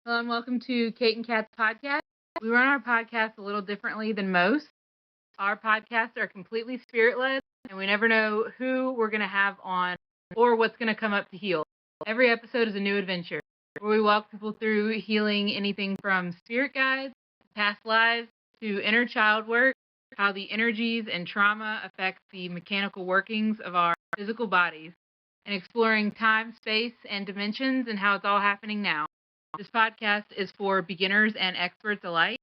Hello and welcome to Kate and Kat's podcast. We run our podcast a little differently than most. Our podcasts are completely spirit led, and we never know who we're going to have on or what's going to come up to heal. Every episode is a new adventure where we walk people through healing anything from spirit guides, past lives, to inner child work, how the energies and trauma affect the mechanical workings of our physical bodies, and exploring time, space, and dimensions and how it's all happening now. This podcast is for beginners and experts alike.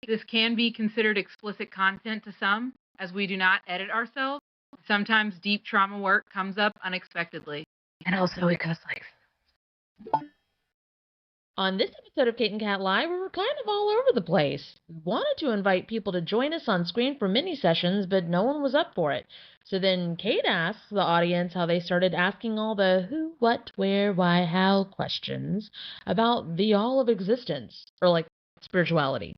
This can be considered explicit content to some, as we do not edit ourselves. Sometimes deep trauma work comes up unexpectedly. And also, we cuss like. On this episode of Kate and Kat Live, we were kind of all over the place. We wanted to invite people to join us on screen for mini sessions, but no one was up for it. So then Kate asked the audience how they started asking all the who, what, where, why, how questions about the all of existence, or like spirituality.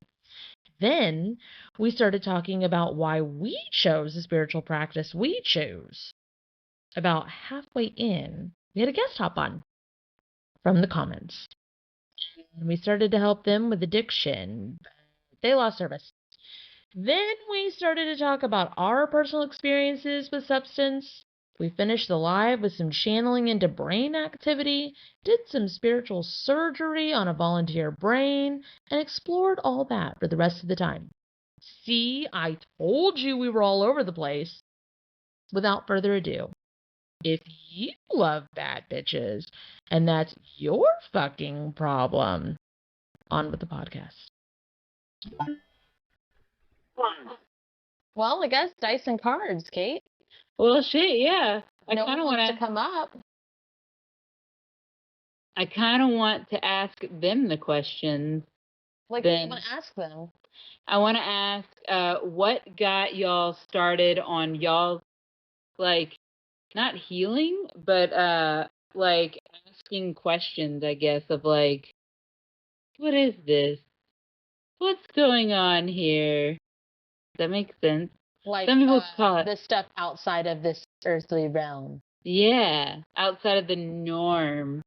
Then we started talking about why we chose the spiritual practice we chose. About halfway in, we had a guest hop on from the comments. And we started to help them with addiction. They lost service. Then we started to talk about our personal experiences with substance. We finished the live with some channeling into brain activity, did some spiritual surgery on a volunteer brain, and explored all that for the rest of the time. See, I told you we were all over the place. Without further ado, if you love bad bitches, and that's your fucking problem, on with the podcast. Well, I guess dice and cards, Kate. Well, shit, yeah. No one wants to come up. I kind of want to ask them the questions. Like, what do you want to ask them? I want to ask, what got y'all started on y'all, like, not healing, but like asking questions, I guess, of like, what is this? What's going on here? Does that make sense? Like, Some people call it the stuff outside of this earthly realm. Yeah, outside of the norm.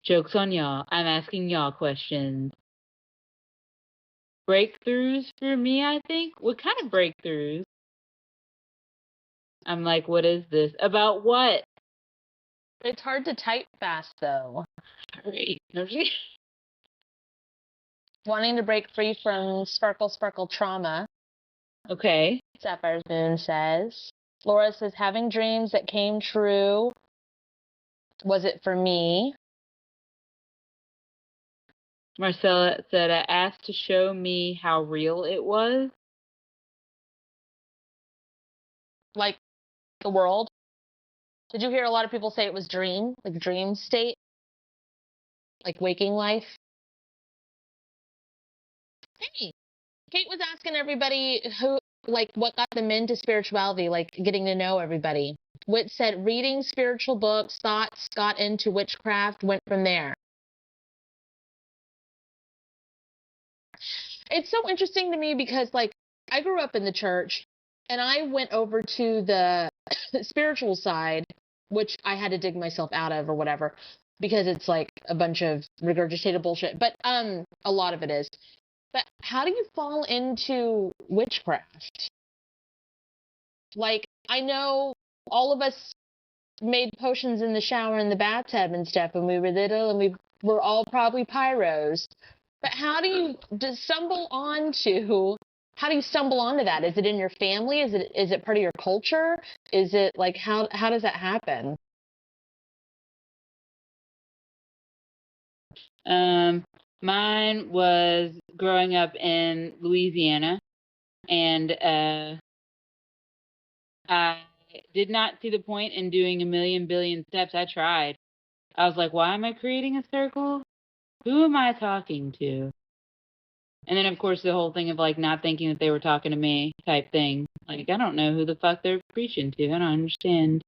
Joke's on y'all. I'm asking y'all questions. Breakthroughs for me, I think. What kind of breakthroughs? I'm like, what is this? About what? It's hard to type fast, though. Sorry. Wanting to break free from sparkle trauma. Okay. Sapphire's Moon says. Laura says, having dreams that came true. Was it for me? Marcella said, I asked to show me how real it was. Like, the world? Did you hear a lot of people say it was dream? Like, dream state? Like, waking life? Hey, Kate was asking everybody who, like, what got them into spirituality, like getting to know everybody. Whit said reading spiritual books, thoughts, got into witchcraft, went from there. It's so interesting to me because, like, I grew up in the church and I went over to the spiritual side, which I had to dig myself out of or whatever, because it's like a bunch of regurgitated bullshit. But a lot of it is. But how do you fall into witchcraft? Like, I know all of us made potions in the shower in the bathtub and stuff when we were little, and we were all probably pyros. But how do you stumble onto that? Is it in your family? Is it part of your culture? Is it like how does that happen? Mine was growing up in Louisiana, and I did not see the point in doing a million billion steps. I tried. I was like, why am I creating a circle? Who am I talking to? And then, of course, the whole thing of, like, not thinking that they were talking to me type thing. Like, I don't know who the fuck they're preaching to. I don't understand.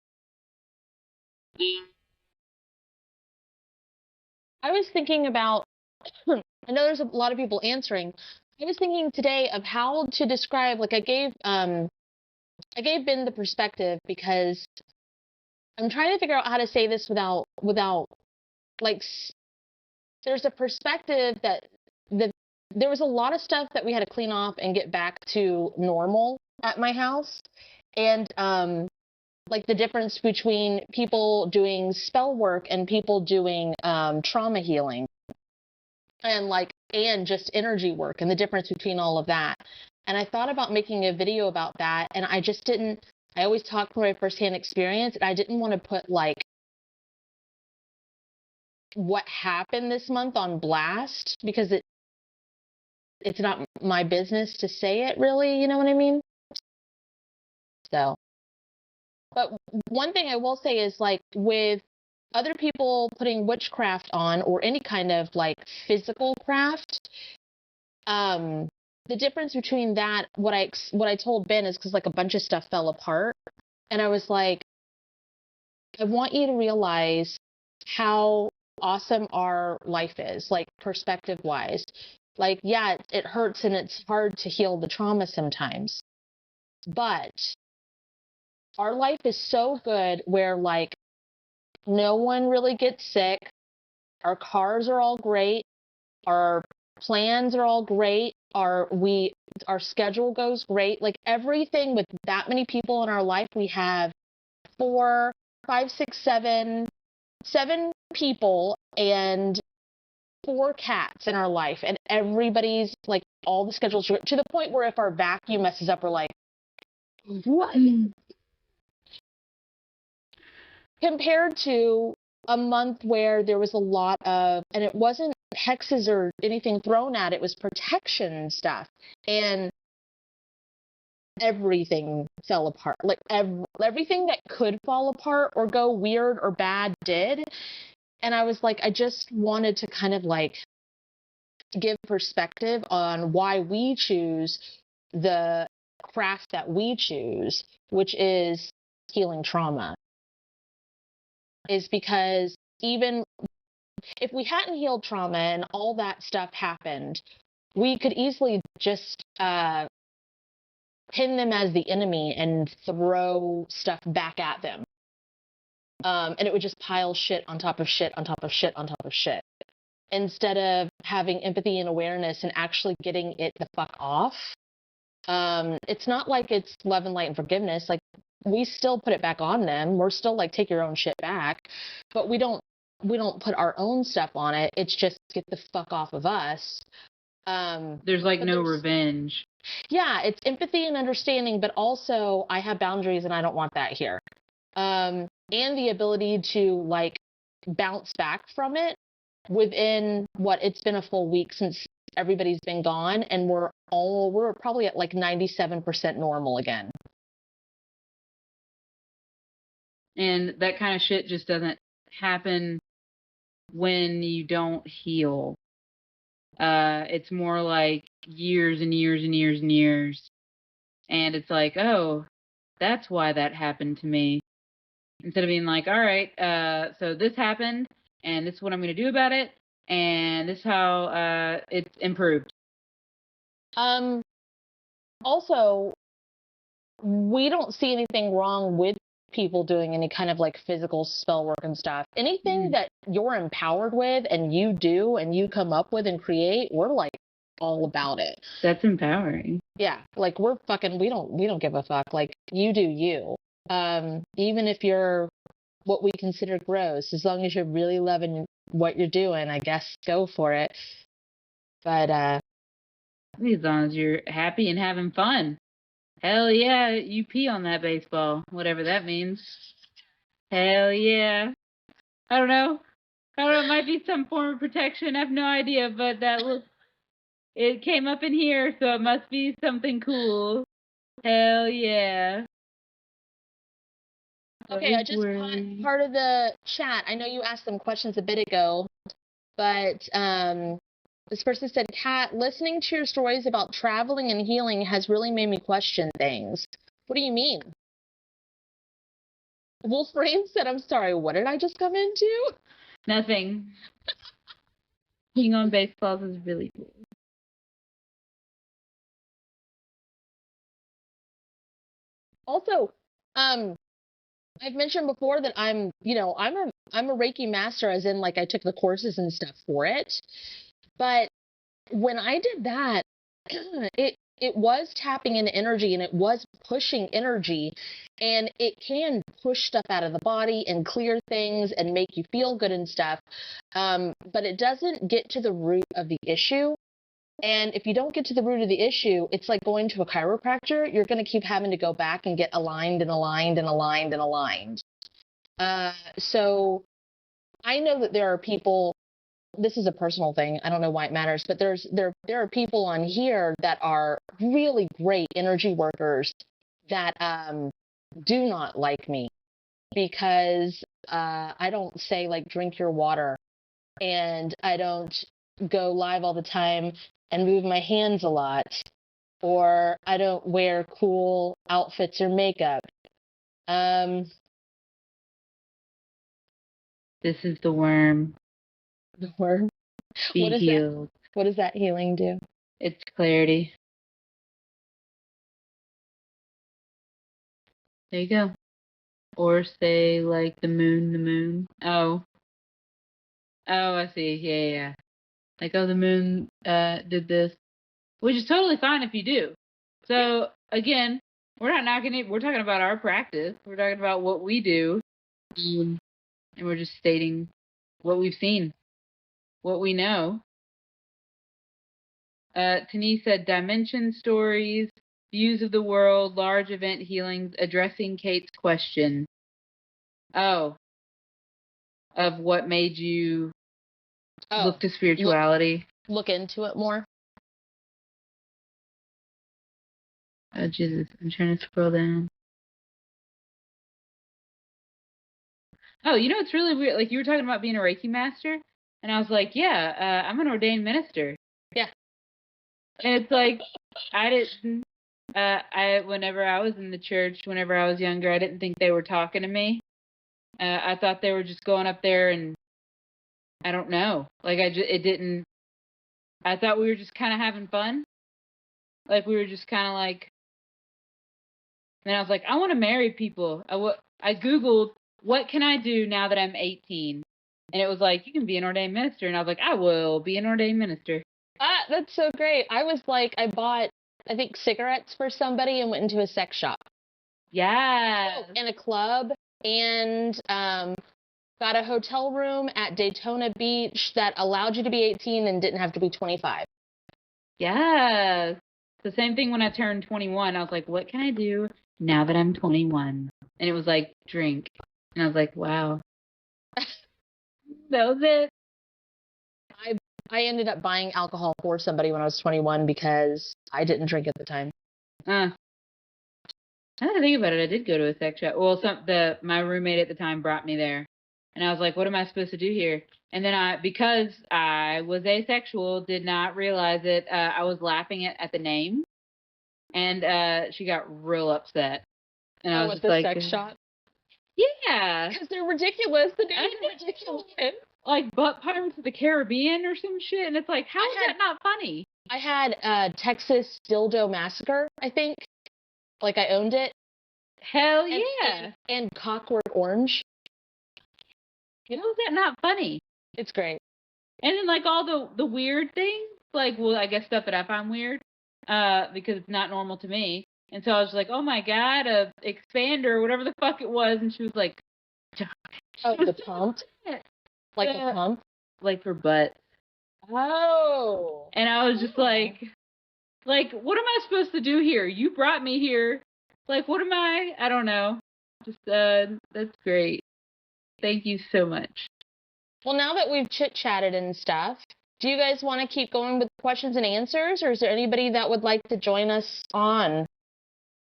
I was thinking about, I know there's a lot of people answering. I was thinking today of how to describe, like I gave Ben the perspective because I'm trying to figure out how to say this without like there's a perspective that there was a lot of stuff that we had to clean off and get back to normal at my house. And like the difference between people doing spell work and people doing trauma healing and just energy work, and the difference between all of that. And I thought about making a video about that, and I just didn't. I always talk from my firsthand experience, and I didn't want to put like what happened this month on blast, because it's not my business to say it, really, you know what I mean? So, but one thing I will say is, like, with other people putting witchcraft on, or any kind of like physical craft, the difference between that, what I told Ben is, because like a bunch of stuff fell apart, and I was like, I want you to realize how awesome our life is, like perspective wise. Like, yeah, it hurts and it's hard to heal the trauma sometimes, but our life is so good where, like, no one really gets sick. Our cars are all great. Our plans are all great. Our schedule goes great. Like, everything with that many people in our life, we have 4, 5, 6, 7 people and 4 cats in our life, and everybody's like, all the schedules to the point where if our vacuum messes up, we're like, what? Compared to a month where there was a lot of, and it wasn't hexes or anything thrown at it, was protection stuff, and everything fell apart. Like, everything that could fall apart or go weird or bad did. And I was like, I just wanted to kind of like give perspective on why we choose the craft that we choose, which is healing trauma. Is because even if we hadn't healed trauma and all that stuff happened, we could easily just pin them as the enemy and throw stuff back at them. And it would just pile shit on top of shit on top of shit on top of shit, instead of having empathy and awareness and actually getting it the fuck off. It's not like it's love and light and forgiveness. Like, we still put it back on them. We're still like, take your own shit back, but we don't put our own stuff on it. It's just, get the fuck off of us. There's like no revenge. Yeah, it's empathy and understanding, but also I have boundaries and I don't want that here. And the ability to like bounce back from it within it's been a full week since everybody's been gone, and we're probably at like 97% normal again. And that kind of shit just doesn't happen when you don't heal. It's more like years and years and years and years. And it's like, oh, that's why that happened to me. Instead of being like, all right, so this happened, and this is what I'm going to do about it, and this is how it's improved. Also, we don't see anything wrong with people doing any kind of like physical spell work and stuff. Anything that you're empowered with and you do and you come up with and create, we're like all about it. That's empowering. Yeah, like, we're fucking, we don't give a fuck. Like, you do you. Even if you're what we consider gross, as long as you're really loving what you're doing, I guess go for it. But as long as you're happy and having fun. Hell yeah, you pee on that baseball, whatever that means. Hell yeah. I don't know, it might be some form of protection, I have no idea, but it came up in here, so it must be something cool. Hell yeah. okay, I just caught part of the chat. I know you asked some questions a bit ago, but this person said, Kat, listening to your stories about traveling and healing has really made me question things. What do you mean? Wolfrain said, I'm sorry, what did I just come into? Nothing. Peeing on baseballs is really cool. Also, I've mentioned before that I'm a Reiki master, as in like I took the courses and stuff for it. But when I did that, it was tapping into energy and it was pushing energy, and it can push stuff out of the body and clear things and make you feel good and stuff. But it doesn't get to the root of the issue. And if you don't get to the root of the issue, it's like going to a chiropractor. You're going to keep having to go back and get aligned and aligned and aligned and aligned. So I know that there are people, this is a personal thing, I don't know why it matters, but there are people on here that are really great energy workers that do not like me because I don't say like drink your water, and I don't go live all the time and move my hands a lot, or I don't wear cool outfits or makeup. This is the worm. The word. Be What is healed. What does that healing do? It's clarity. There you go. Or say like the moon. Oh, I see. Yeah. Like, oh, the moon did this, which is totally fine if you do. So again, we're not knocking it. We're talking about our practice. We're talking about what we do, and we're just stating what we've seen, what we know. Denise said dimension stories, views of the world, large event healings, addressing Kate's question. Oh, of what made you look to spirituality. Look into it more. Oh, Jesus. I'm trying to scroll down. Oh, you know, it's really weird. Like, you were talking about being a Reiki master, and I was like, yeah, I'm an ordained minister. Yeah. And it's like, I didn't, whenever I was in the church, whenever I was younger, I didn't think they were talking to me. I thought they were just going up there and, I don't know. Like, I thought we were just kind of having fun. Like, we were just kind of like, and I was like, I want to marry people. I Googled, what can I do now that I'm 18? And it was like, you can be an ordained minister. And I was like, I will be an ordained minister. Ah, that's so great. I was like, I bought, I think, cigarettes for somebody and went into a sex shop. Yeah. In a club, and got a hotel room at Daytona Beach that allowed you to be 18 and didn't have to be 25. Yeah. The same thing when I turned 21. I was like, what can I do now that I'm 21? And it was like, drink. And I was like, wow. That was it. I ended up buying alcohol for somebody when I was 21 because I didn't drink at the time. Now that I think about it, I did go to a sex shop. Well, my roommate at the time brought me there. And I was like, what am I supposed to do here? And then because I was asexual, did not realize it. I was laughing at the name. And she got real upset. And I was just like, sex shop? Yeah. Because they're ridiculous. The names are ridiculous. Like Butt Pirates of the Caribbean or some shit. And it's like, how is that not funny? I had Texas Dildo Massacre, I think. Like, I owned it. Hell yeah. And Cockwork Orange. How is that not funny? It's great. And then, like, all the weird things. Like, well, I guess stuff that I find weird. Because it's not normal to me. And so I was like, oh my God, a expander, whatever the fuck it was. And she was like, oh, the pump? Like a pump? Like for butts. Oh. And I was just like, what am I supposed to do here? You brought me here. Like, what am I don't know. Just, that's great. Thank you so much. Well, now that we've chit-chatted and stuff, do you guys want to keep going with questions and answers, or is there anybody that would like to join us on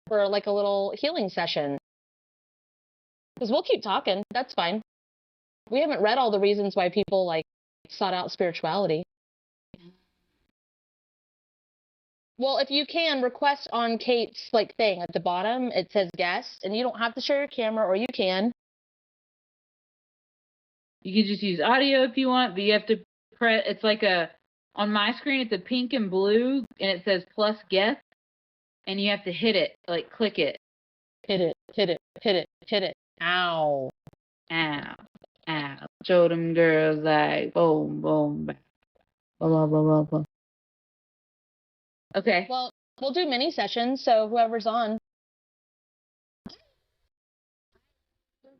for like a little healing session? Because we'll keep talking. That's fine. We haven't read all the reasons why people like sought out spirituality. Well, if you can, request on Kate's like thing at the bottom. It says guest, and you don't have to share your camera, or you can. You can just use audio if you want, but you have to press. It's like on my screen, it's a pink and blue, and it says plus guest, and you have to hit it, like click it. Hit it, hit it, hit it, hit it. Ow. Ow. Ow. Show them girls like boom, boom, blah, blah, blah, blah, blah. Okay. Well, we'll do mini sessions, so whoever's on.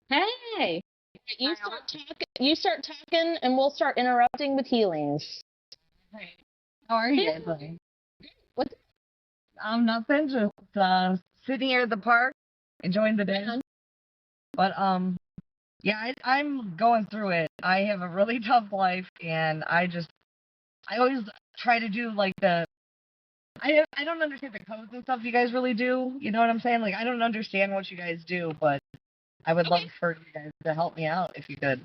Hey. You start talking, and we'll start interrupting with healings. How are you guys doing? What? Nothing. Just sitting here at the park, enjoying the day. But yeah, I'm going through it. I have a really tough life, and I always try to do like I don't understand the codes and stuff you guys really do. You know what I'm saying? Like I don't understand what you guys do, but I would love for you guys to help me out if you could.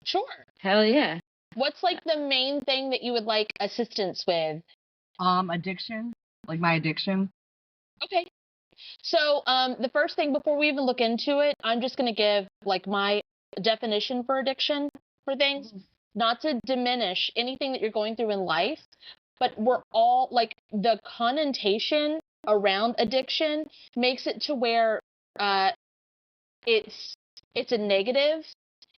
Sure. Hell yeah. What's like the main thing that you would like assistance with? Addiction, like my addiction. Okay. So, the first thing before we even look into it, I'm just going to give like my definition for addiction for things, not to diminish anything that you're going through in life, but we're all like the connotation around addiction makes it to where it's a negative,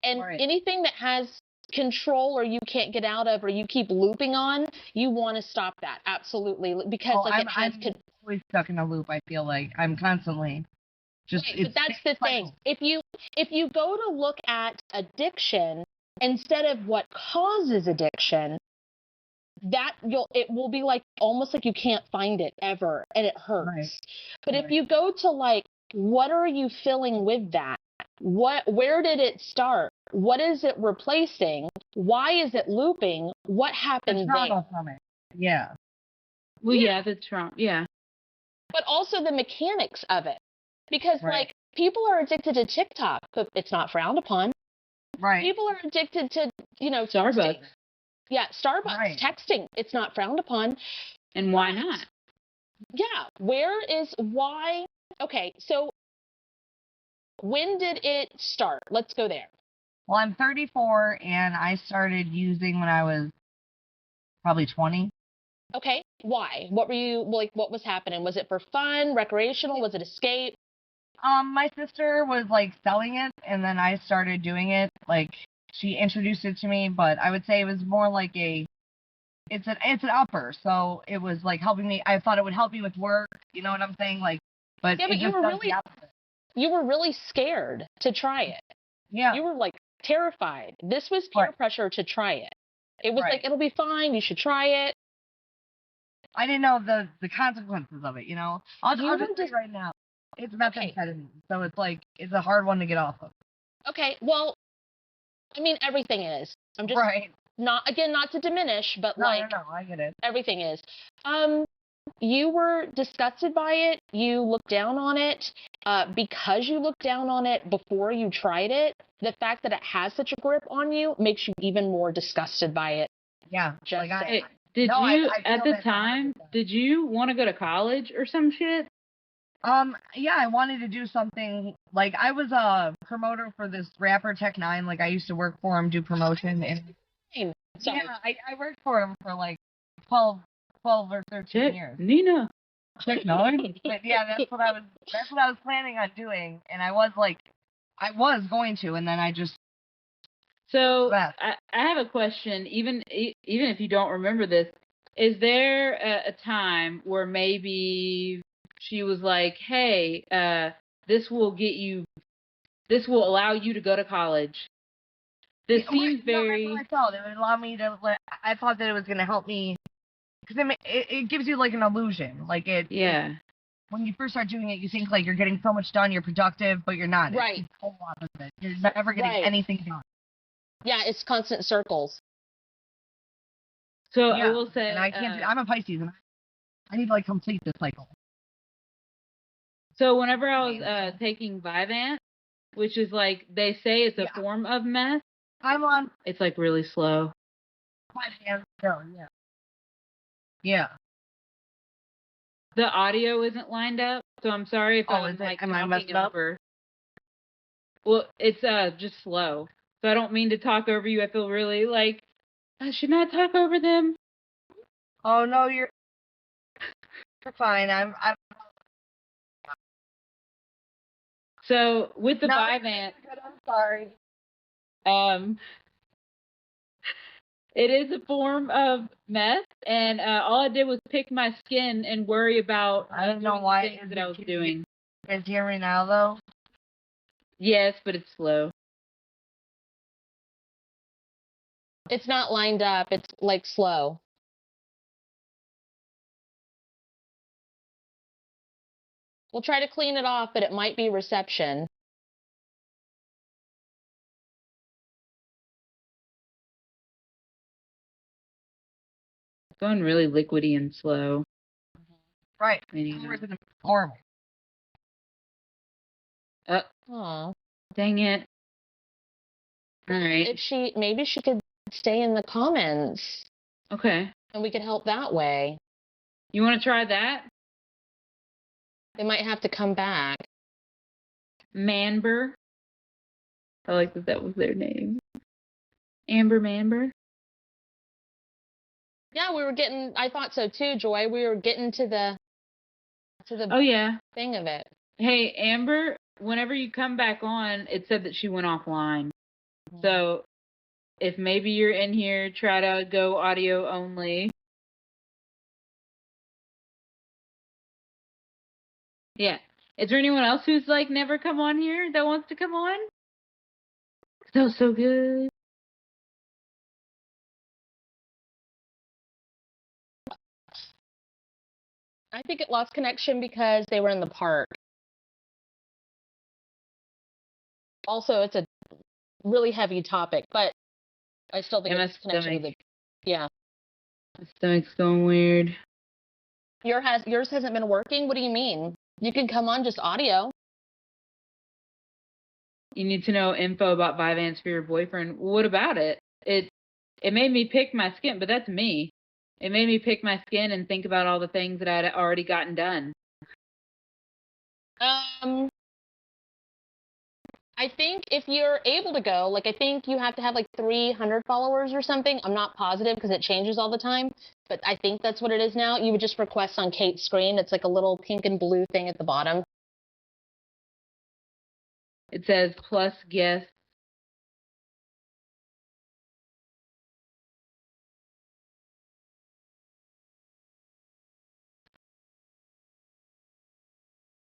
and Right. anything that has control or you can't get out of or you keep looping on, you want to stop that absolutely because like it has I'm always stuck in a loop. I feel like I'm constantly just. Right, but that's the thing. If you go to look at addiction instead of what causes addiction, it will be like almost like you can't find it ever and it hurts. Right. But if you go to like what are you feeling with that? Where did it start? What is it replacing? Why is it looping? What happened The there? trauma from it. Yeah. Well, yeah, the Trump. Yeah. But also the mechanics of it. Because Right. like people are addicted to TikTok, but it's not frowned upon. Right. People are addicted to, Starbucks. texting. Yeah, Starbucks, Right. texting. It's not frowned upon. And why not? Yeah, why? Okay, so when did it start? Let's go there. Well, I'm 34, and I started using when I was probably 20. Okay, why? What were you, like, what was happening? Was it for fun, recreational? Was it escape? My sister was like selling it, and then I started doing it. Like she introduced it to me, but I would say it was more like it's an upper. So it was like helping me. I thought it would help me with work. You know what I'm saying? Like, but Yeah, but it you just were does really, the opposite. you were really scared to try it. Yeah. You were like terrified. This was peer Right. pressure to try it. It was Right. like, it'll be fine. You should try it. I didn't know the consequences of it. You know. I'll You just were say just- right now, it's methamphetamine, so it's like it's a hard one to get off of. Okay, well, I mean, everything is. I'm just Right. not to diminish, but No, like no, I get it. everything is. You were disgusted by it. You looked down on it. Because you looked down on it before you tried it, the fact that it has such a grip on you makes you even more disgusted by it. Yeah. Just like saying. Hey, did No, you I at feel the that time? 100%. Did you want to go to college or some shit? Yeah, I wanted to do something like I was a promoter for this rapper Tech9. Like I used to work for him, do promotion, and Fine. Sorry. yeah, I worked for him for like 12 or 13 Check years. Nina. Tech9, but yeah, that's what I was planning on doing, and I was going to, and then I just So left. I have a question. Even if you don't remember this, is there a time where maybe she was like, "Hey, this will allow you to go to college." This Yeah, seems no, very. that's what I thought. It would allow me to. I thought that it was going to help me because it gives you like an illusion, like Yeah. when you first start doing it, you think like you're getting so much done, you're productive, but you're not. Right. It's the whole opposite. You're never getting Right. anything done. Yeah, it's constant circles. So I Yeah, will say. and I can't. I'm a Pisces, and I need to like complete this cycle. So whenever I was taking Vyvanse, which is like they say it's a Yeah. form of meth, I'm on it's like really slow. 5 hands. So yeah. Yeah. The audio isn't lined up, so I'm sorry if Oh, I was is it? like Am I talking messing up? over. Well, it's just slow. So I don't mean to talk over you. I feel really like I should not talk over them. Oh no, you're fine. I'm So with the No, Vyvanse, I'm sorry. it is a form of meth, and all I did was pick my skin and worry about I don't know doing the why things that I was doing. Can you hear me now, though? Yes, but it's slow. It's not lined up. It's like slow. We'll try to clean it off, but it might be reception. It's going really liquidy and slow. Right. Cleaning it up. Horrible. Aw. Dang it. All right. Maybe she could stay in the comments Okay. and we could help that way. You want to try that? They might have to come back. Manber. I like that was their name. Amber Manber. Yeah, I thought so too, Joy. We were getting to the Oh, yeah. thing of it. Hey, Amber, whenever you come back on, it said that she went offline. So if maybe you're in here, try to go audio only. Yeah. Is there anyone else who's like never come on here that wants to come on? That was so good. I think it lost connection because they were in the park. Also, it's a really heavy topic, but I still think Yeah, it's connection with yeah. My stomach's going weird. Yours hasn't been working? What do you mean? You can come on just audio. You need to know info about Vyvanse for your boyfriend. What about it? It made me pick my skin, but that's me. It made me pick my skin and think about all the things that I'd already gotten done. I think if you're able to go, like I think you have to have like 300 followers or something. I'm not positive because it changes all the time, but I think that's what it is now. You would just request on Kate's screen. It's like a little pink and blue thing at the bottom. It says plus guest.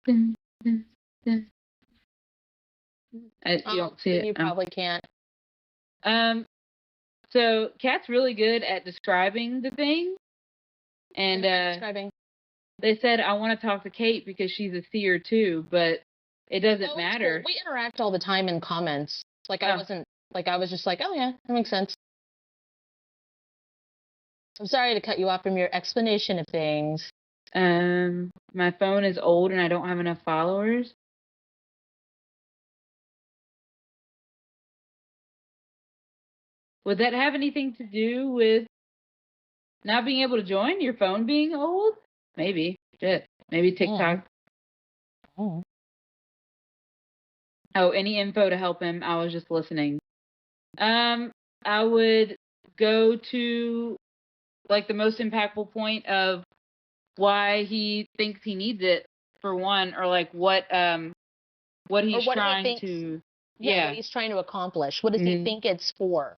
You don't see it. You probably can't. So Kat's really good at describing the thing, and Describing. they said I want to talk to Kate because she's a seer too, but it doesn't Oh, matter. cool. We interact all the time in comments. Like I was just like, oh yeah, that makes sense. I'm sorry to cut you off from your explanation of things. My phone is old and I don't have enough followers. Would that have anything to do with not being able to join, your phone being old? Maybe. Shit. Maybe TikTok. Oh. Oh, any info to help him? I was just listening. I would go to like the most impactful point of why he thinks he needs it for one, or like what he's trying to what he's trying to accomplish. What does he think it's for?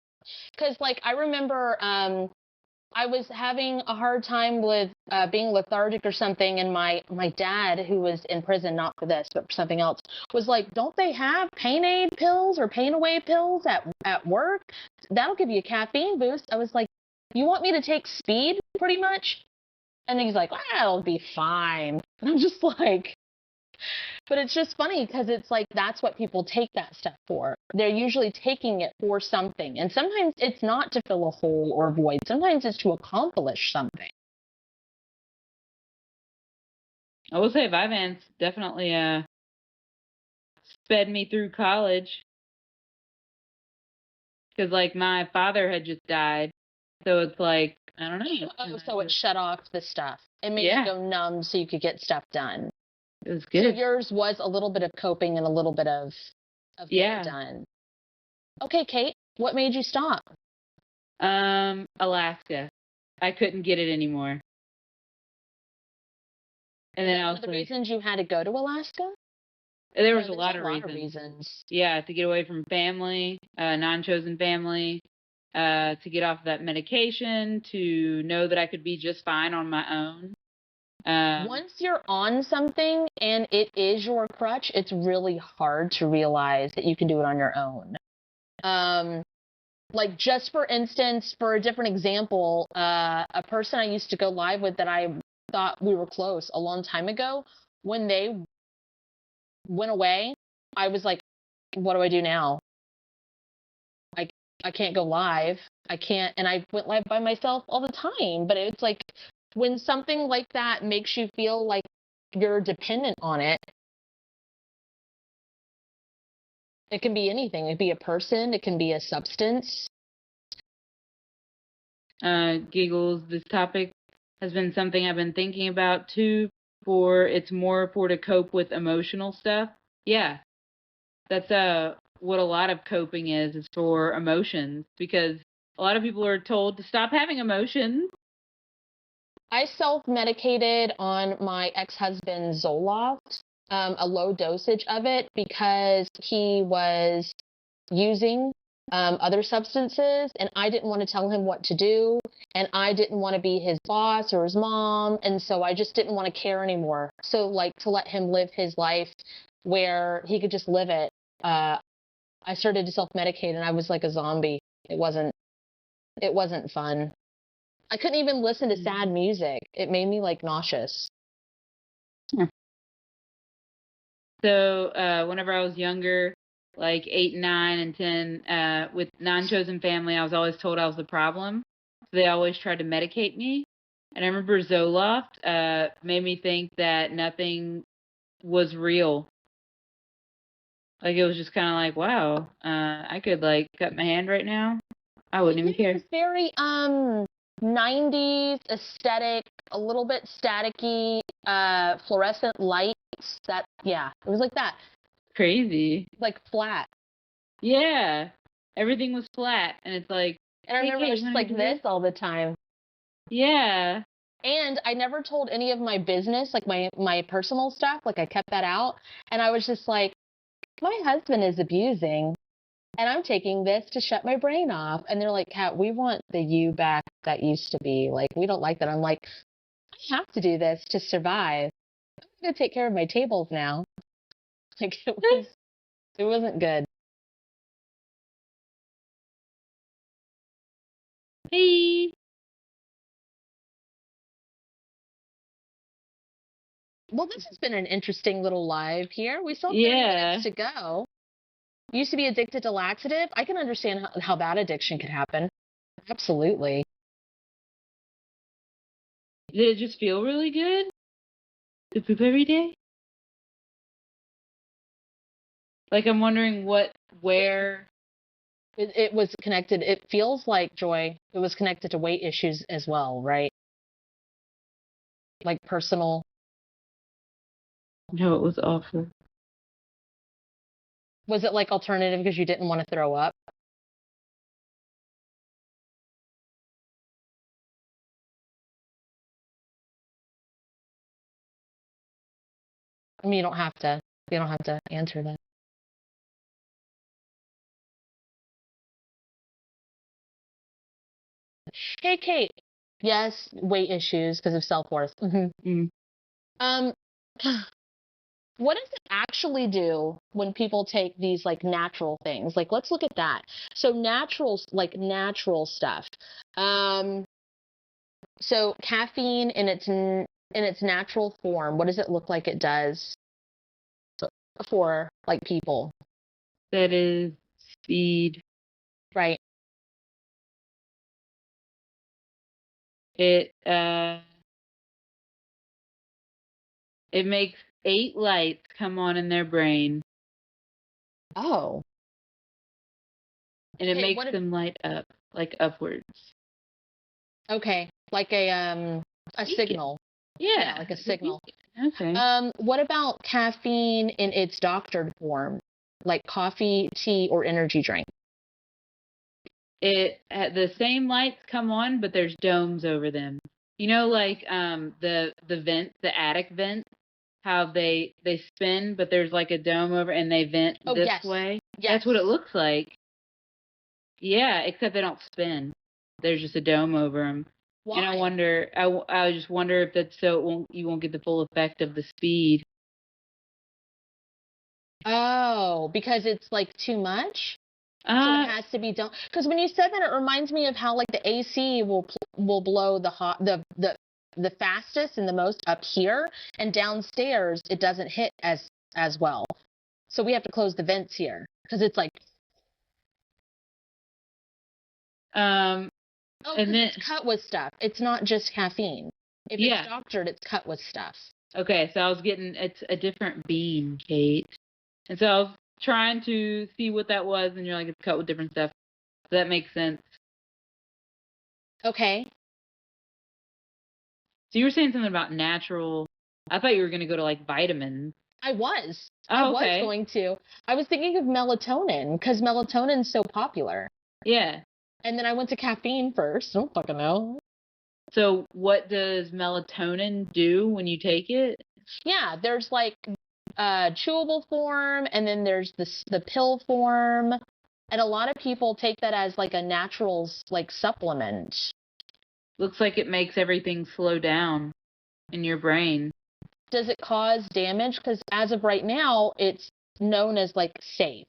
Because like I remember I was having a hard time with being lethargic or something, and my dad, who was in prison, not for this but for something else, was like, don't they have pain aid pills or pain away pills at work? That'll give you a caffeine boost. I was like, you want me to take speed pretty much? And he's like, well, it'll be fine. And I'm just like, but it's just funny because it's like that's what people take that stuff for. They're usually taking it for something. And sometimes it's not to fill a hole or void. Sometimes it's to accomplish something. I will say Vyvanse definitely sped me through college. Because like my father had just died. So it's like, I don't know. Oh, so it shut off the stuff. It made you go numb so you could get stuff done. It was good. So yours was a little bit of coping and a little bit of getting done. Okay, Kate, what made you stop? Alaska. I couldn't get it anymore. And then I was One of the like, reasons you had to go to Alaska? There Yeah, was a there's lot a of lot of reasons. reasons. Yeah, to get away from family, non-chosen family, to get off that medication, to know that I could be just fine on my own. Once you're on something and it is your crutch, it's really hard to realize that you can do it on your own. Like just for instance, for a different example, a person I used to go live with that I thought we were close a long time ago, when they went away, I was like, what do I do now? I can't go live. I can't, and I went live by myself all the time. But it's like when something like that makes you feel like you're dependent on it, it can be anything. It can be a person, it can be a substance. Giggles, this topic has been something I've been thinking about too. It's more for to cope with emotional stuff. Yeah, that's what a lot of coping is for emotions, because a lot of people are told to stop having emotions. I self-medicated on my ex-husband Zoloft, a low dosage of it, because he was using other substances, and I didn't want to tell him what to do, and I didn't want to be his boss or his mom, and so I just didn't want to care anymore. So, like, to let him live his life where he could just live it, I started to self-medicate, and I was like a zombie. It wasn't fun. I couldn't even listen to sad music. It made me like nauseous. So whenever I was younger, like 8, 9, and 10, with non-chosen family, I was always told I was the problem. So they always tried to medicate me. And I remember Zoloft made me think that nothing was real. Like, it was just kind of like, wow, I could like cut my hand right now. I wouldn't even It care. was very 90s aesthetic, a little bit staticky, fluorescent lights. Yeah, it was like that, Crazy. like flat. Yeah. Everything was flat, and it's like, And I hey, remember it Kate, was just wanna like do this all the time. Yeah. And I never told any of my business, like my personal stuff. Like I kept that out, and I was just like, my husband is abusing, and I'm taking this to shut my brain off. And they're like, Kat, we want the you back that used to be. Like, we don't like that. I'm like, I have to do this to survive. I'm gonna take care of my tables now. Like it wasn't good. Hey. Well, this has been an interesting little live here. We still have 30 Yeah. minutes to go. Used to be addicted to laxative. I can understand how that addiction could happen. Absolutely. Did it just feel really good to poop every day? Like, I'm wondering where. It was connected. It feels like, Joy, it was connected to weight issues as well, right? Like personal. No, it was awful. Was it like alternative because you didn't want to throw up? I mean, you don't have to answer that. Hey, Kate. Yes, weight issues because of self-worth. Mm. Um, what does it actually do when people take these like natural things? Like, let's look at that. So natural stuff. So caffeine in its natural form, what does it look like it does for like people? That is speed. Right. It it makes 8 lights come on in their brain, Oh. and it Okay, makes them light up, like upwards. okay, like a Beacon. signal. Yeah, like a signal. beacon. Okay. What about caffeine in its doctored form, like coffee, tea, or energy drink? The same lights come on, but there's domes over them. You know, like the vents, the attic vents, how they spin, but there's like a dome over and they vent Oh, this yes. way? Yes. That's what it looks like. Yeah, except they don't spin. There's just a dome over them. Why? And I wonder, I just wonder if that's so you won't get the full effect of the speed. Oh, because it's like too much? So it has to be done. Because when you said that, it reminds me of how like the AC will blow the fastest and the most up here, and downstairs it doesn't hit as well. So we have to close the vents here because it's like And then it's cut with stuff. It's not just caffeine. If Yeah. it's doctored, it's cut with stuff. okay, so I was getting it's a different bean, Kate, and so I was trying to see what that was, and you're like it's cut with different stuff. So that makes sense. Okay. So you were saying something about natural. I thought you were gonna go to like vitamins. I was. Oh, I was okay. going to. I was thinking of melatonin because melatonin's so popular. Yeah. And then I went to caffeine first. I don't fucking know. So what does melatonin do when you take it? Yeah, there's like chewable form, and then there's the pill form, and a lot of people take that as like a natural like supplement. Looks like it makes everything slow down in your brain. Does it cause damage? Because as of right now, it's known as like safe.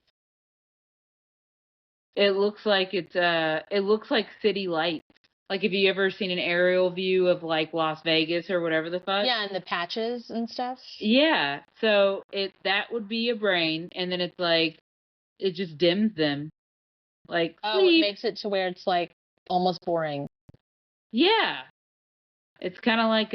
It looks like it looks like city lights. Like if you ever seen an aerial view of like Las Vegas or whatever the fuck. Yeah, and the patches and stuff. Yeah. So that would be a brain, and then it's like it just dims them. Like Oh, sleep. it makes it to where it's like almost boring. Yeah. It's kind of like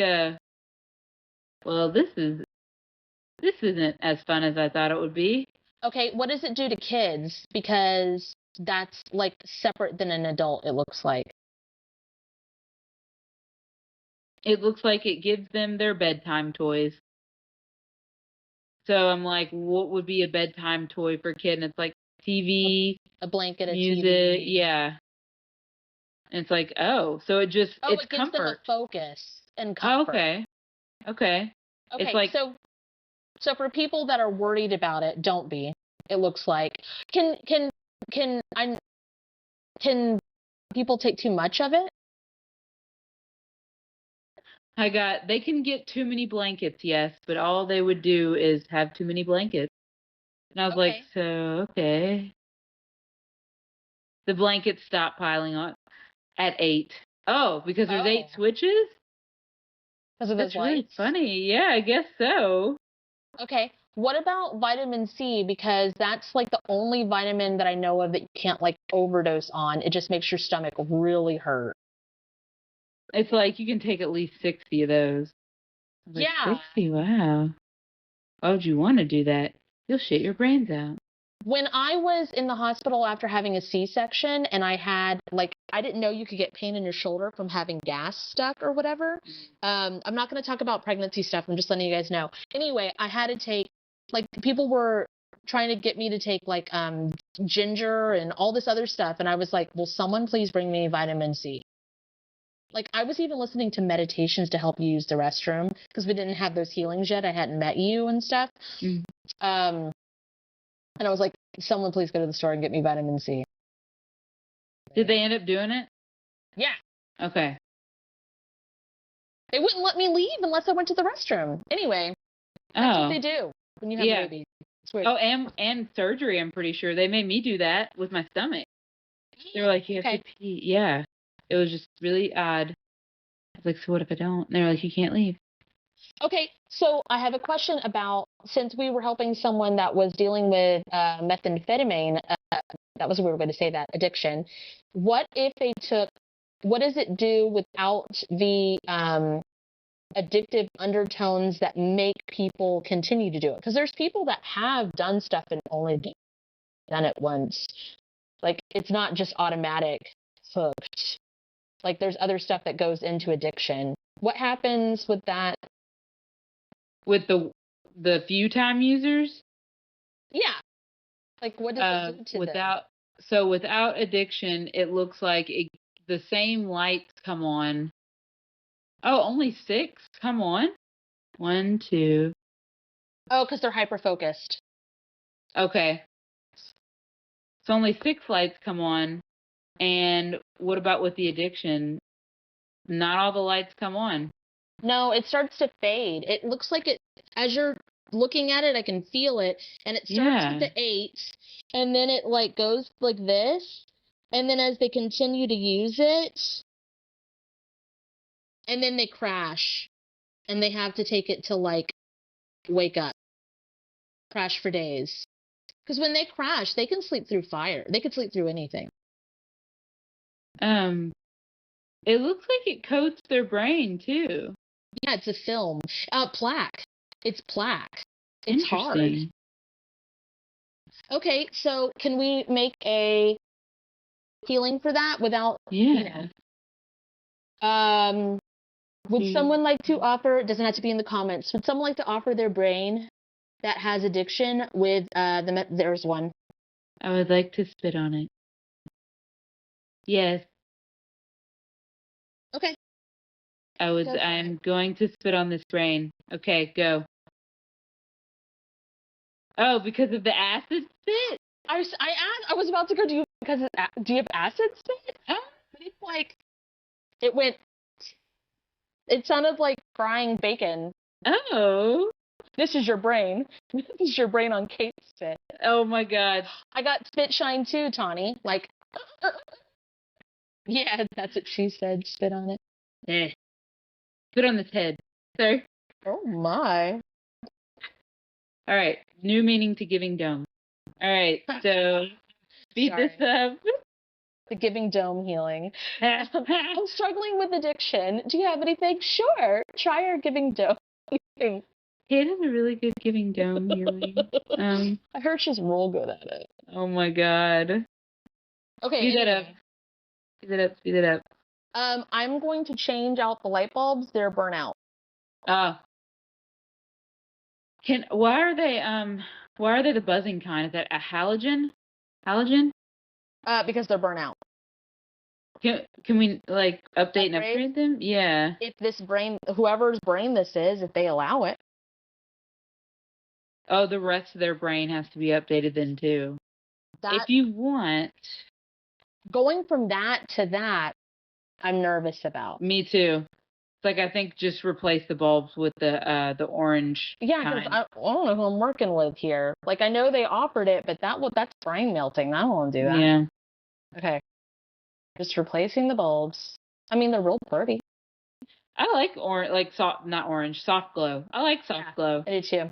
well, this isn't as fun as I thought it would be. Okay, what does it do to kids? Because that's like separate than an adult, it looks like. It looks like it gives them their bedtime toys. So I'm like, what would be a bedtime toy for a kid? And it's like TV, A blanket, a music, TV. yeah. And it's like, oh, so it's It gives comfort. them a focus and Oh, comfort. okay. Okay. Okay, It's like, so for people that are worried about it, don't be. It looks like can people take too much of it? they can get too many blankets, yes, but all they would do is have too many blankets. And I was like, Okay. so, okay. The blankets stop piling on at 8. Oh, because there's 8 Oh. switches? Because of those That's really lights? funny. Yeah, I guess so. Okay. What about vitamin C? Because that's like the only vitamin that I know of that you can't like overdose on. It just makes your stomach really hurt. It's like you can take at least 60 of those. I was like, Yeah. 60? Wow. Why would you want to do that? You'll shit your brains out. When I was in the hospital after having a C-section and I had like I didn't know you could get pain in your shoulder from having gas stuck or whatever. I'm not going to talk about pregnancy stuff. I'm just letting you guys know. Anyway, I had to take like people were trying to get me to take like ginger and all this other stuff, and I was like, "Will someone please bring me vitamin C?" Like I was even listening to meditations to help you use the restroom because we didn't have those healings yet. I hadn't met you and stuff. Mm. And I was like, someone please go to the store and get me vitamin C. Did they end up doing it? Yeah. Okay. They wouldn't let me leave unless I went to the restroom. Anyway, that's what they do when you have Yeah. a baby. It's weird. Oh, and surgery, I'm pretty sure. They made me do that with my stomach. They were like, you have Okay. to pee. Yeah. It was just really odd. I was like, so what if I don't? And they were like, you can't leave. Okay, so I have a question about, since we were helping someone that was dealing with methamphetamine, that was a weird way to say that, addiction. What if they took, what does it do without the addictive undertones that make people continue to do it? Because there's people that have done stuff and only done it once. Like, it's not just automatic hooked. Like, there's other stuff that goes into addiction. What happens with that? With the few time users? Yeah. Like, what does it do to them? Without addiction, it looks like the same lights come on. Oh, only 6? Come on. 1, 2, Oh, because they're hyper focused. Okay. So only 6 lights come on. And what about with the addiction? Not all the lights come on. No, it starts to fade. It looks like it, as you're looking at it, I can feel it. And it starts with Yeah. the 8, and then it like goes like this. And then as they continue to use it, and then they crash. And they have to take it to like wake up. Crash for days. Because when they crash, they can sleep through fire. They could sleep through anything. It looks like it coats their brain too. Yeah, it's a film. Plaque. It's plaque. It's hard. Interesting. Okay, so can we make a healing for that without, Yeah. would Hmm. someone like to offer, it doesn't have to be in the comments, would someone like to offer their brain that has addiction with, there's one. I would like to spit on it. Yes. Okay. I Go for am going to spit on this brain. Okay, go. Oh, because of the acid spit? I was about to go, do you have acid spit? Oh. But it's like, it sounded like frying bacon. Oh. This is your brain. This is your brain on Kate's spit. Oh my god. I got spit shine too, Tawny. Like, yeah, that's what she said. Spit on it. Eh. Spit on this head. Sorry. Oh my. All right. New meaning to giving dome. All right. So speed this up. The giving dome healing. I'm struggling with addiction. Do you have anything? Sure. Try our giving dome healing. Kate has a really good giving dome healing. I heard she's real good at it. Oh my god. Okay. Speed that up. anyway. Speed it up. Speed it up. I'm going to change out the light bulbs. They're burnt out. Oh. Why are they the buzzing kind? Is that a halogen? Halogen? Because they're burnt out. Can we like update and Upgrade? upgrade them? Yeah. If this brain, whoever's brain this is, if they allow it. Oh, the rest of their brain has to be updated then too. That, If you want. going from that to that, I'm nervous about. Me too. It's like I think just replace the bulbs with the orange. Yeah, because kind. I don't know who I'm working with here. Like, I know they offered it, but that's brain melting. I don't want to do that. Yeah. Okay. Just replacing the bulbs. I mean, they're real pretty. I like not orange, soft glow. I like soft glow. I do too.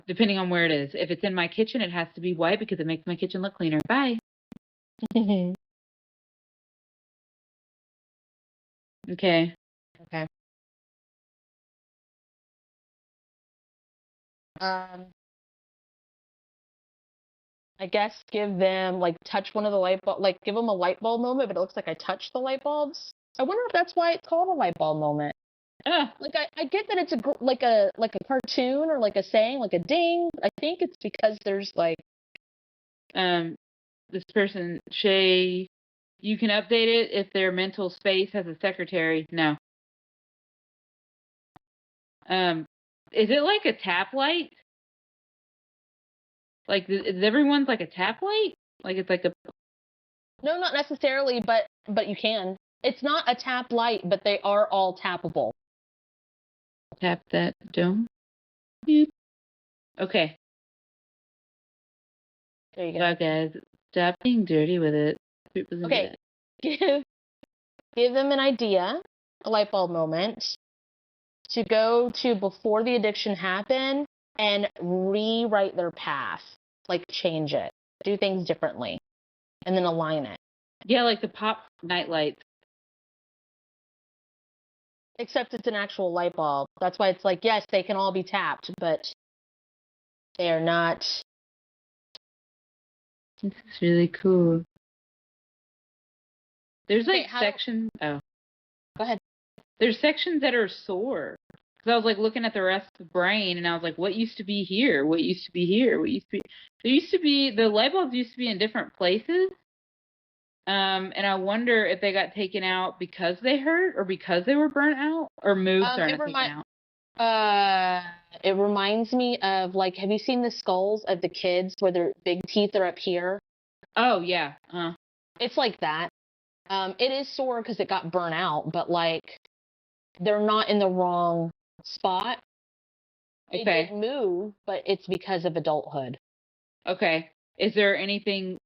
Depending on where it is. If it's in my kitchen, it has to be white because it makes my kitchen look cleaner. Bye. Okay. Okay. I guess give them, like, touch one of the light bulb, like, give them a light bulb moment, but it looks like I touched the light bulbs. I wonder if that's why it's called a light bulb moment. Like, I get that it's like a cartoon or like a saying, like a ding. I think it's because there's like, This person, Shay, you can update it if their mental space has a secretary. No. Is it like a tap light? Like, is everyone's like a tap light? Like it's like a. no, not necessarily, but you can. It's not a tap light, but they are all tappable. Tap that dome. Beep. Okay. There you go. Wow, guys, stop being dirty with it. Okay. Give them an idea, a light bulb moment, to go to before the addiction happened and rewrite their path. Like, change it. Do things differently. And then align it. Yeah, like the pop night lights. Except it's an actual light bulb. That's why it's like, yes, they can all be tapped, but they are not. This is really cool. There's Okay, like sections. Oh. Go ahead. There's sections that are sore. Because I was like looking at the rest of the brain and I was like, what used to be here? What used to be here? What used to be. There used to be. The light bulbs used to be in different places. And I wonder if they got taken out because they hurt or because they were burnt out or moved or not taken out. It reminds me of like, have you seen the skulls of the kids where their big teeth are up here? Oh yeah. It's like that. It is sore because it got burnt out, but like they're not in the wrong spot. They Okay. did move, but it's because of adulthood. Okay. Is there anything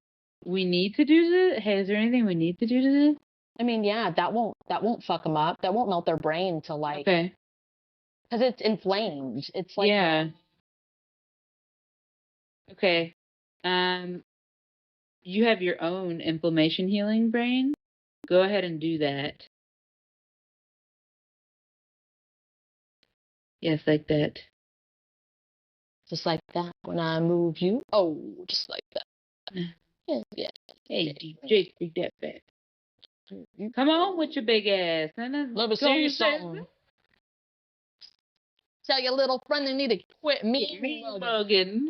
we need to do to this? Hey, is there anything we need to do to this? I mean, yeah, that won't fuck them up. That won't melt their brain to like, Okay. because it's inflamed. It's like, Yeah. Okay. You have your own inflammation healing brain. Go ahead and do that. Yes, like that. just like that. When I move you, oh, just like that. Yeah. Yeah, yeah. Hey, DJ, freak that fat. Come on with your big ass. Let me Go see you on, something. Tell your little friend they need to quit Me me. bugging.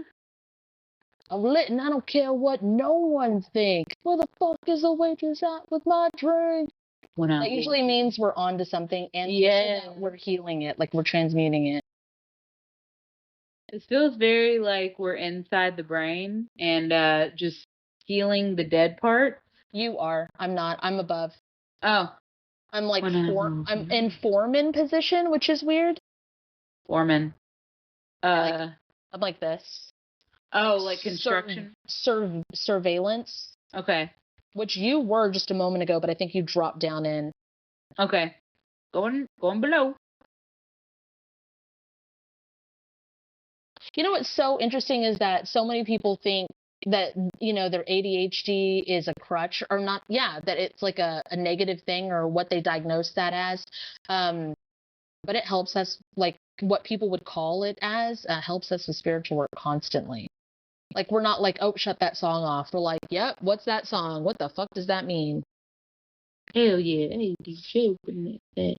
I'm lit and I don't care what no one thinks. Where the fuck is the waitress at with my drink? When I That usually means we're on to something and Yeah. we're healing it, like we're transmuting it. It feels very like we're inside the brain and just healing the dead part. You are. I'm not. I'm above. Oh, I'm like When I I'm in foreman position, which is weird. foreman. I'm like this. Oh, like construction. Surveillance, Okay. which you were just a moment ago, but I think you dropped down in. Okay. Going below. You know what's so interesting is that so many people think that, their ADHD is a crutch or not. Yeah, that it's like a negative thing or what they diagnose that as. But it helps us, like what people would call it as, helps us with spiritual work constantly. Like we're not like, oh, shut that song off. We're like, yep, what's that song? What the fuck does that mean? Hell yeah. Hey, DJ, open that.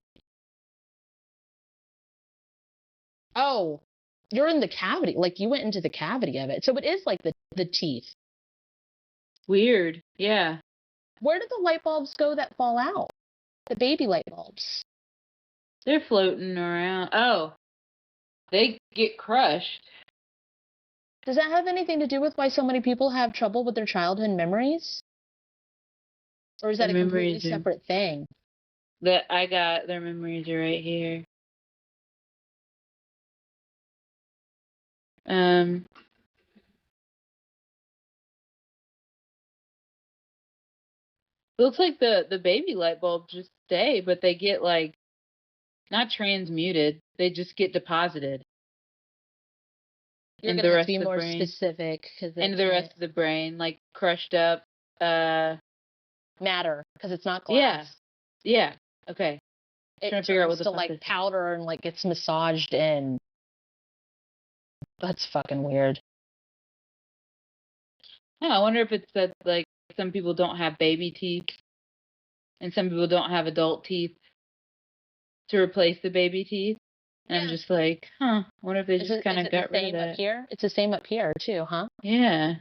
Oh, you're in the cavity. Like you went into the cavity of it. So it is like the teeth. Weird. Yeah. Where did the light bulbs go that fall out? The baby light bulbs. They're floating around. Oh, they get crushed. Does that have anything to do with why so many people have trouble with their childhood memories? Or is that a Their completely memories are- separate thing? That I got their memories are right here. Looks like the baby light bulbs just stay, but they get like not transmuted. They just get deposited. You're And gonna the have rest to be of the more brain. specific because And the rest of the brain, like crushed up. matter because it's not Yeah. glass. Yeah. Okay. It Trying to figure out what turns the to fuck like this is. powder and like gets massaged in. That's fucking weird. Yeah, I wonder if it's that like some people don't have baby teeth and some people don't have adult teeth to replace the baby teeth. And I'm Yeah. just like, I wonder if they just kind of got the rid of same up that. here? It's the same up here too, huh? Yeah.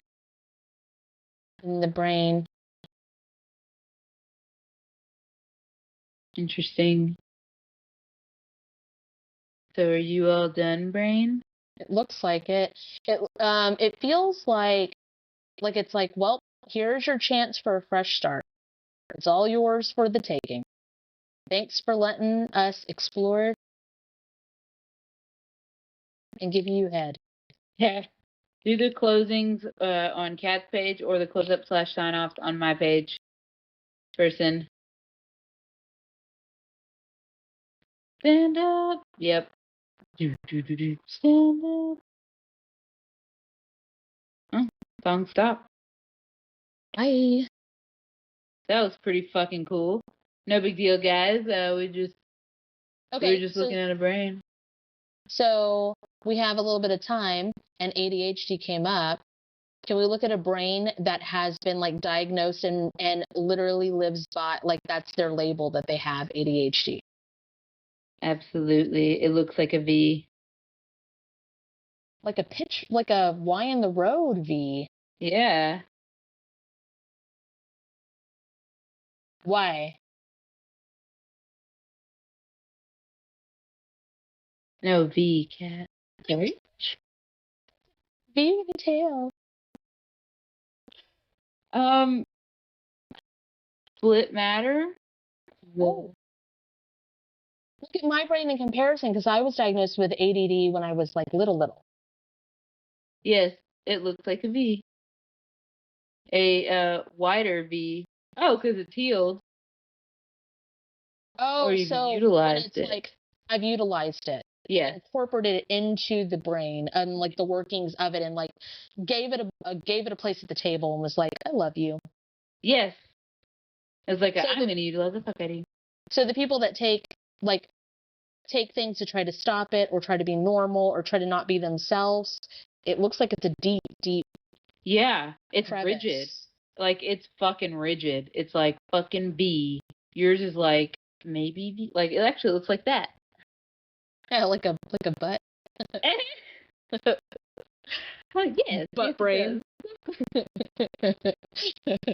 In the brain. Interesting. So are you all done, brain? It looks like it. It feels like it's like, well, here's your chance for a fresh start. It's all yours for the taking. Thanks for letting us explore it and give you head. Yeah. Do the closings on Kat's page or the close up / sign offs on my page. Person. Stand up. Yep. Do. Stand up. Oh, song stop. Bye. That was pretty fucking cool. No big deal, guys. We Okay, were just looking at a brain. so we have a little bit of time and ADHD came up. Can we look at a brain that has been like diagnosed and literally lives by, like that's their label that they have ADHD? Absolutely. It looks like a V. Like a pitch, like a Y in the road V. Yeah. Why? No, V, cat. V with a tail. Split matter. Oh. Look at my brain in comparison, because I was diagnosed with ADD when I was like little. Yes, it looks like a V. A wider V. Oh, because it's healed. Oh, Or you've so when utilized it's it. like I've utilized it, Yes. incorporated it into the brain and like the workings of it, and like gave it a place at the table and was like, I love you. Yes. It's like, So I'm the- going to utilize the fuck out of you. So the people that take things to try to stop it or try to be normal or try to not be themselves, it looks like it's a deep Yeah, it's crevice. rigid. Like, it's fucking rigid. It's like fucking V. Yours is like, maybe V. Like, it actually looks like that. Yeah, like a butt. Well, yes. Butt yes, brain. it does.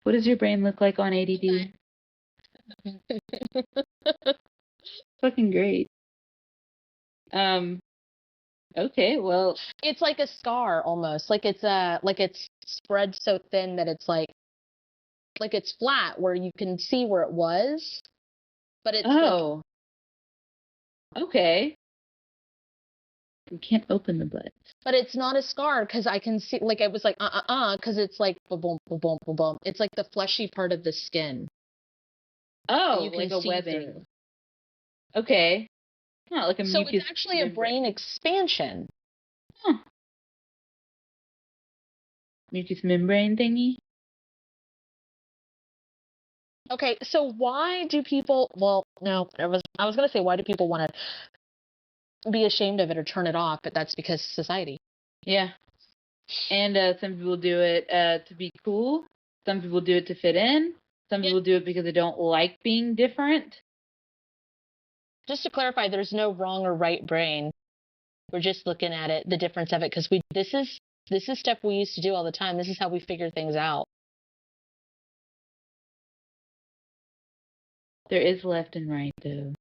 What does your brain look like on ADD? Fucking great. Okay, well, It's like a scar almost. Like it's spread so thin that it's like it's flat where you can see where it was, but it's like, oh. Okay. You can't open the butt. but it's not a scar because I can see, like, it was like because it's like boom boom boom boom boom. It's like the fleshy part of the skin that Oh, you can like a see webbing. through. Okay. Not like a So mucus it's actually a membrane. brain expansion. Huh. Mucus membrane thingy? Okay, so why do people? Well, no, I was gonna say, why do people want to be ashamed of it or turn it off? But that's because society. Yeah. And some people do it to be cool. Some people do it to fit in. Some Yeah. people do it because they don't like being different. Just to clarify, there's no wrong or right brain. We're just looking at it, the difference of it, because this is stuff we used to do all the time. This is how we figure things out. There is left and right, though.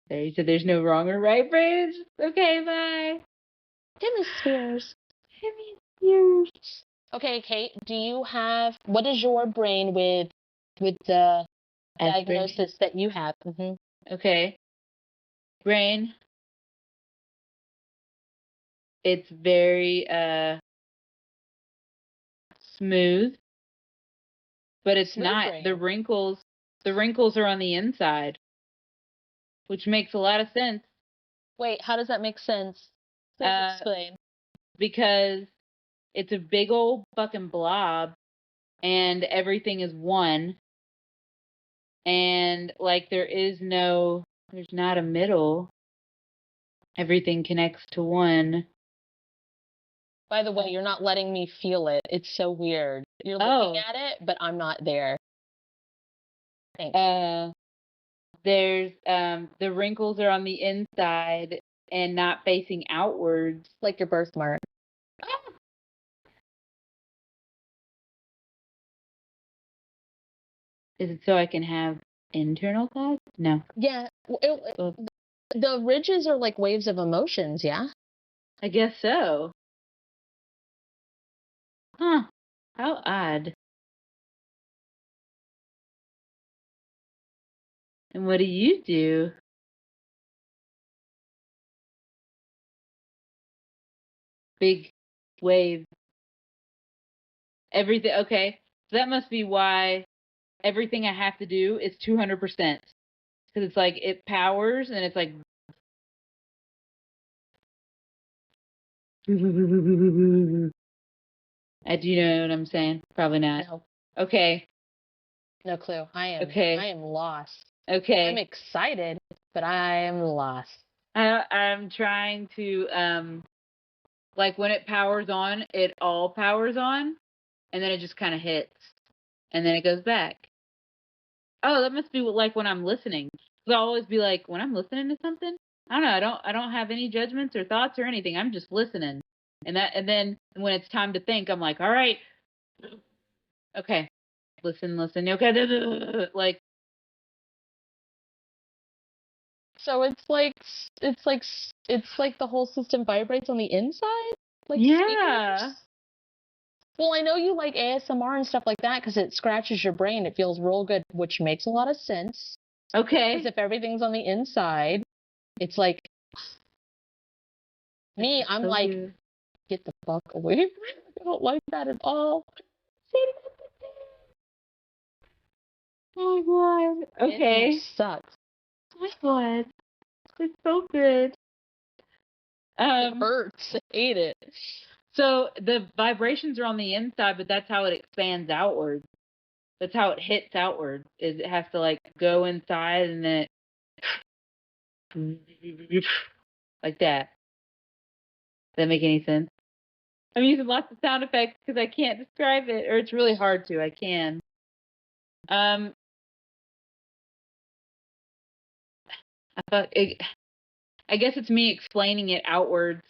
There, you said there's no wrong or right brains. Okay, bye. Hemispheres. Hemispheres. Okay, Kate, what is your brain with the diagnosis that you have? Mm-hmm. Okay. Brain. It's very smooth, but it's Smooth not. brain. The wrinkles are on the inside, which makes a lot of sense. Wait, how does that make sense? Please explain. Because it's a big old fucking blob and everything is one, and like there's not a middle. Everything connects to one. By the way, you're not letting me feel it. It's so weird. You're looking at it, but I'm not there. Thanks. There's the wrinkles are on the inside and not facing outwards. Like your birthmark. Is it so I can have internal thoughts? No. Yeah. Well, The ridges are like waves of emotions, yeah? I guess so. Huh. How odd. And what do you do? Big wave. Everything. Okay. So that must be why everything I have to do is 200%. Because it's like it powers and it's like. Do you know what I'm saying? Probably not. No. Okay. No clue. I am lost. Okay. I'm excited, but I am lost. I'm trying to like when it powers on, it all powers on, and then it just kind of hits, and then it goes back. Oh, that must be like when I'm listening. 'Cause I'll always be like, when I'm listening to something, I don't know, I don't have any judgments or thoughts or anything. I'm just listening, and then when it's time to think, I'm like, all right, okay, listen, okay, like. So it's like the whole system vibrates on the inside, like Yeah. speakers? Well, I know you like ASMR and stuff like that because it scratches your brain. It feels real good, which makes a lot of sense. Because Okay. if everything's on the inside, it's like me. I'm So like, good. get the fuck away from me. I don't like that at all. Oh god. Okay. It sucks. Oh my god. It's so good. It hurts. I hate it. So the vibrations are on the inside, but that's how it expands outward. That's how it hits outward. Is it has to like go inside and then it like that. Does that make any sense? I'm using lots of sound effects because I can't describe it, or it's really hard to. I can. I guess it's me explaining it outwards.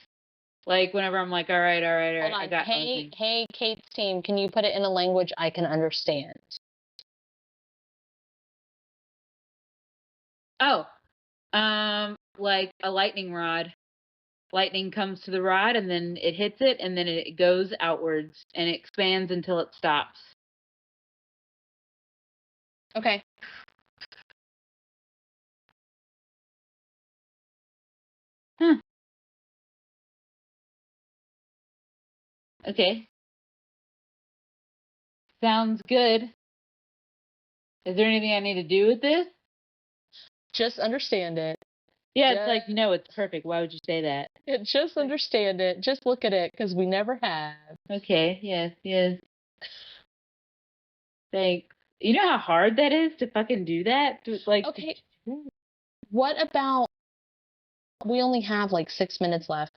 Like whenever I'm like, all right, Hold I on. got. Hey, Kate's team, can you put it in a language I can understand? Oh, like a lightning rod. Lightning comes to the rod and then it hits it and then it goes outwards and it expands until it stops. Okay. Huh. Okay. Sounds good. Is there anything I need to do with this? Just understand it. Yeah, it's like, no, it's perfect. Why would you say that? Just understand it. Just look at it because we never have. Okay, yes. Thanks. You know how hard that is to fucking do that? Like, Okay. What about, we only have like 6 minutes left.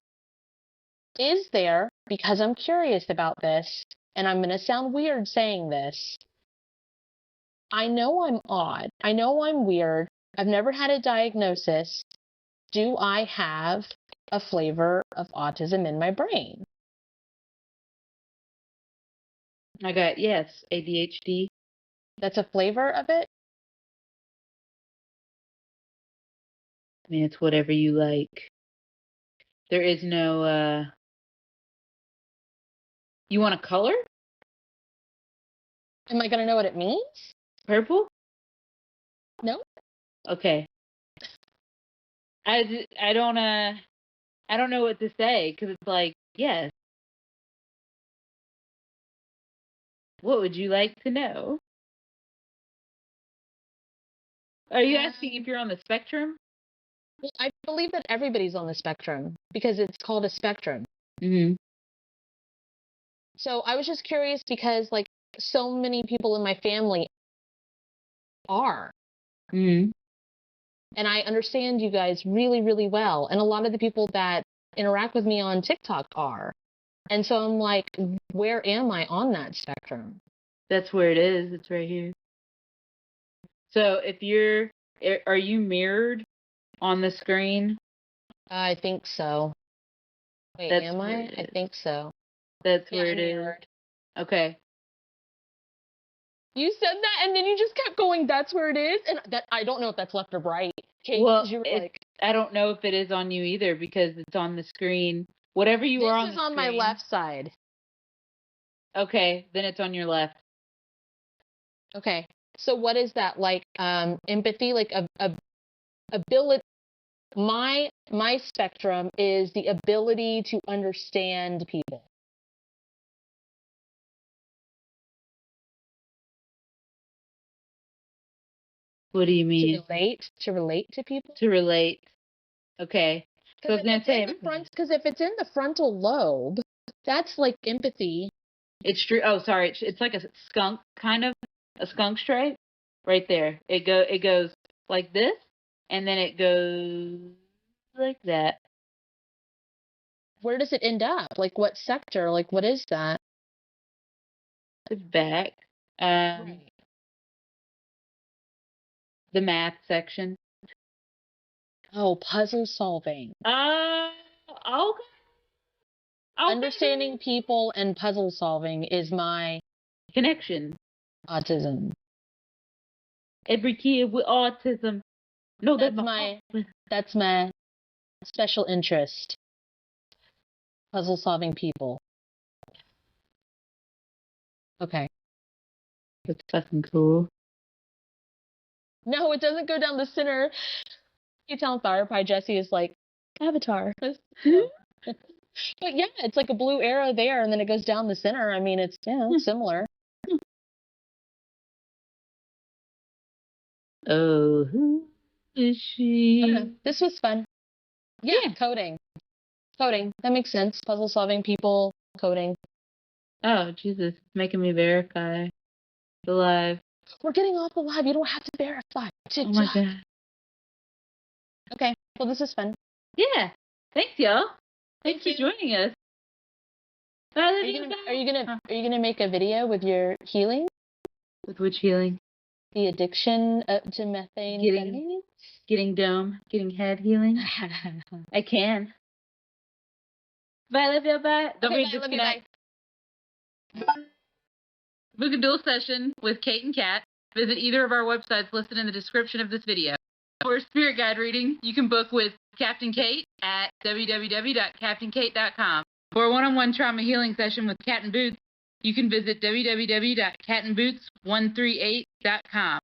Is there, because I'm curious about this, and I'm going to sound weird saying this, I know I'm odd. I know I'm weird. I've never had a diagnosis. Do I have a flavor of autism in my brain? I got, yes, ADHD. That's a flavor of it? I mean, it's whatever you like. There is no, you want a color? Am I going to know what it means? Purple? No. Okay. I don't know what to say because it's like, yes. What would you like to know? Are you asking if you're on the spectrum? I believe that everybody's on the spectrum because it's called a spectrum. Mm-hmm. So I was just curious because, like, so many people in my family are. Mm-hmm. And I understand you guys really, really well. And a lot of the people that interact with me on TikTok are. And so I'm like, where am I on that spectrum? That's where it is. It's right here. So are you mirrored on the screen? I think so. Wait, That's am where I? it I is. think so. That's Yeah, where I'm it is. mirrored. Okay. You said that, and then you just kept going, that's where it is? And that I don't know if that's left or right. Okay, Well, because you were it's, like, I don't know if it is on you either because it's on the screen. Whatever you are on this is the on my screen. left side. Okay, then it's on your left. Okay. So what is that like? Empathy, like a ability. My spectrum is the ability to understand people. What do you mean? To relate to people. To relate. Okay. So I was Because gonna if say it's in the frontal lobe, that's like empathy. it's true. Oh, sorry. It's like a skunk kind of a skunk stripe right there. It goes like this, and then it goes like that. Where does it end up? Like what sector? Like what is that? The back. The math section. Oh, puzzle solving. Okay. Understanding people and puzzle solving is my Connection. autism. Every kid with autism. No, That's my special interest. Puzzle solving people. Okay. That's fucking cool. No, it doesn't go down the center. You tell Fire Pie Jesse is like Avatar. But yeah, it's like a blue arrow there, and then it goes down the center. I mean, it's similar. Oh, who is she? This was fun. Yeah, coding. Coding. That makes sense. Puzzle solving people, coding. Oh, Jesus. Making me verify the live. We're getting off the live. You don't have to verify. Oh my God. Okay. Well, this is fun. Yeah. Thanks, y'all. Thanks for you. joining us. Bye, Are love you you. gonna make a video with your healing? With which healing? The addiction to methane. Getting dome. Getting head healing. I can. Bye, love you. Bye. Don't Okay, forget to bye, love you, disconnect. Book a dual session with Kate and Kat. Visit either of our websites listed in the description of this video. For a spirit guide reading, you can book with Captain Kate at www.captainkate.com. For a one-on-one trauma healing session with Cat and Boots, you can visit www.catandboots138.com.